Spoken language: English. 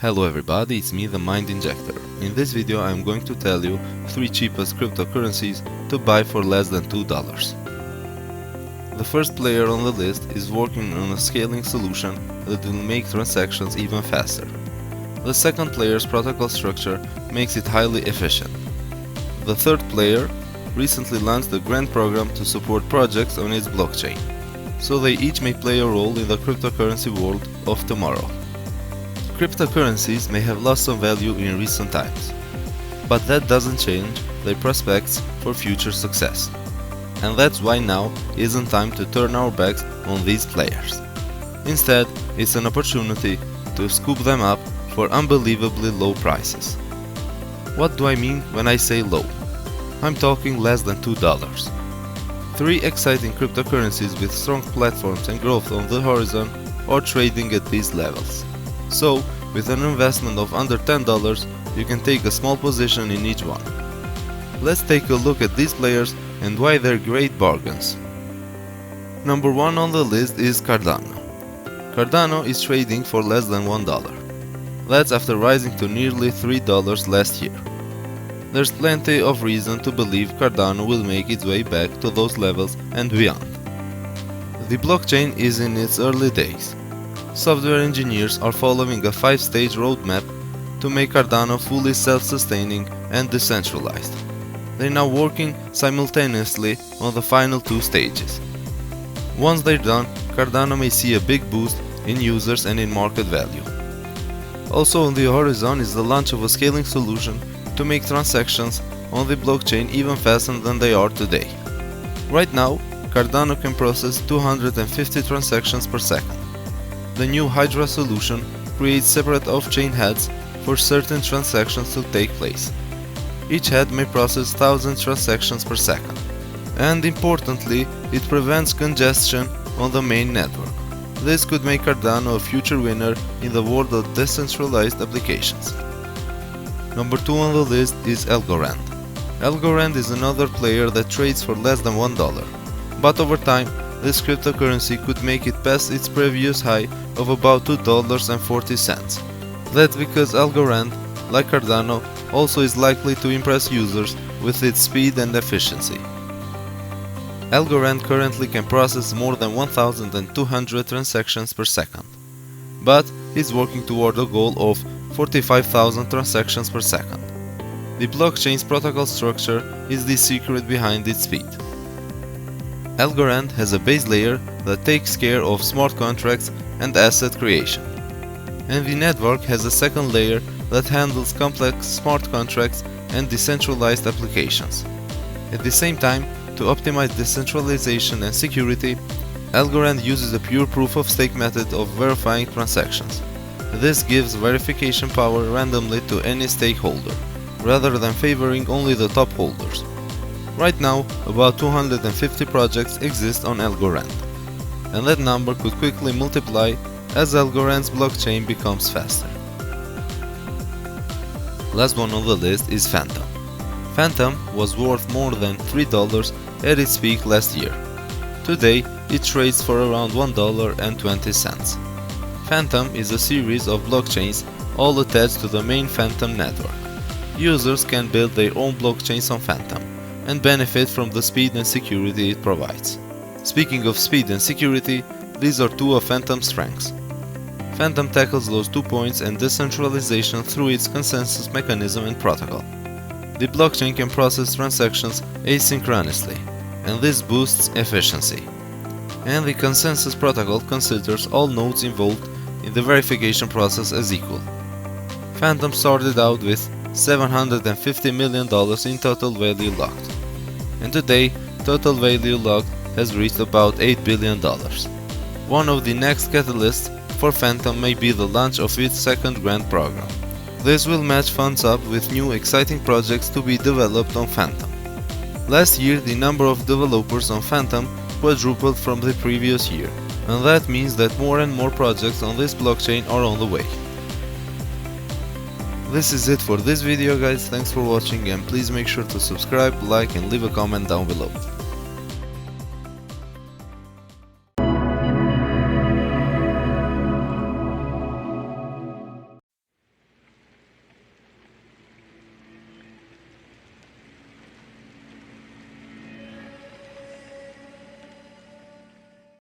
Hello everybody, it's me, the Mind Injector. In this video I am going to tell you 3 cheapest cryptocurrencies to buy for less than $2. The first player on the list is working on a scaling solution that will make transactions even faster. The second player's protocol structure makes it highly efficient. The third player recently launched a grant program to support projects on its blockchain, so they each may play a role in the cryptocurrency world of tomorrow. Cryptocurrencies may have lost some value in recent times, but that doesn't change their prospects for future success. And that's why now isn't time to turn our backs on these players. Instead, it's an opportunity to scoop them up for unbelievably low prices. What do I mean when I say low? I'm talking less than $2. 3 exciting cryptocurrencies with strong platforms and growth on the horizon are trading at these levels. So, with an investment of under $10, you can take a small position in each one. Let's take a look at these players and why they're great bargains. Number 1 on the list is Cardano. Cardano is trading for less than $1. That's after rising to nearly $3 last year. There's plenty of reason to believe Cardano will make its way back to those levels and beyond. The blockchain is in its early days. Software engineers are following a 5-stage roadmap to make Cardano fully self-sustaining and decentralized. They're now working simultaneously on the final 2 stages. Once they're done, Cardano may see a big boost in users and in market value. Also on the horizon is the launch of a scaling solution to make transactions on the blockchain even faster than they are today. Right now, Cardano can process 250 transactions per second. The new Hydra solution creates separate off-chain heads for certain transactions to take place. Each head may process 1,000 transactions per second. And importantly, it prevents congestion on the main network. This could make Cardano a future winner in the world of decentralized applications. Number 2 on the list is Algorand. Algorand is another player that trades for less than $1. But over time, this cryptocurrency could make it past its previous high of about $2.40. That's because Algorand, like Cardano, also is likely to impress users with its speed and efficiency. Algorand currently can process more than 1,200 transactions per second, but is working toward a goal of 45,000 transactions per second. The blockchain's protocol structure is the secret behind its speed. Algorand has a base layer that takes care of smart contracts and asset creation, and the network has a second layer that handles complex smart contracts and decentralized applications. At the same time, to optimize decentralization and security, Algorand uses a pure proof-of-stake method of verifying transactions. This gives verification power randomly to any stakeholder, rather than favoring only the top holders. Right now, about 250 projects exist on Algorand, and that number could quickly multiply as Algorand's blockchain becomes faster. Last one on the list is Phantom. Phantom was worth more than $3 at its peak last year. Today, it trades for around $1.20. Phantom is a series of blockchains all attached to the main Phantom network. Users can build their own blockchains on Phantom and benefit from the speed and security it provides. Speaking of speed and security, these are 2 of Phantom's strengths. Phantom tackles those 2 points and decentralization through its consensus mechanism and protocol. The blockchain can process transactions asynchronously, and this boosts efficiency. And the consensus protocol considers all nodes involved in the verification process as equal. Phantom started out with $750 million in total value locked, and today total value locked has reached about $8 billion. One of the next catalysts for Phantom may be the launch of its second grant program. This will match funds up with new exciting projects to be developed on Phantom. Last year the number of developers on Phantom quadrupled from the previous year, and that means that more and more projects on this blockchain are on the way. This is it for this video guys, thanks for watching and please make sure to subscribe, like and leave a comment down below.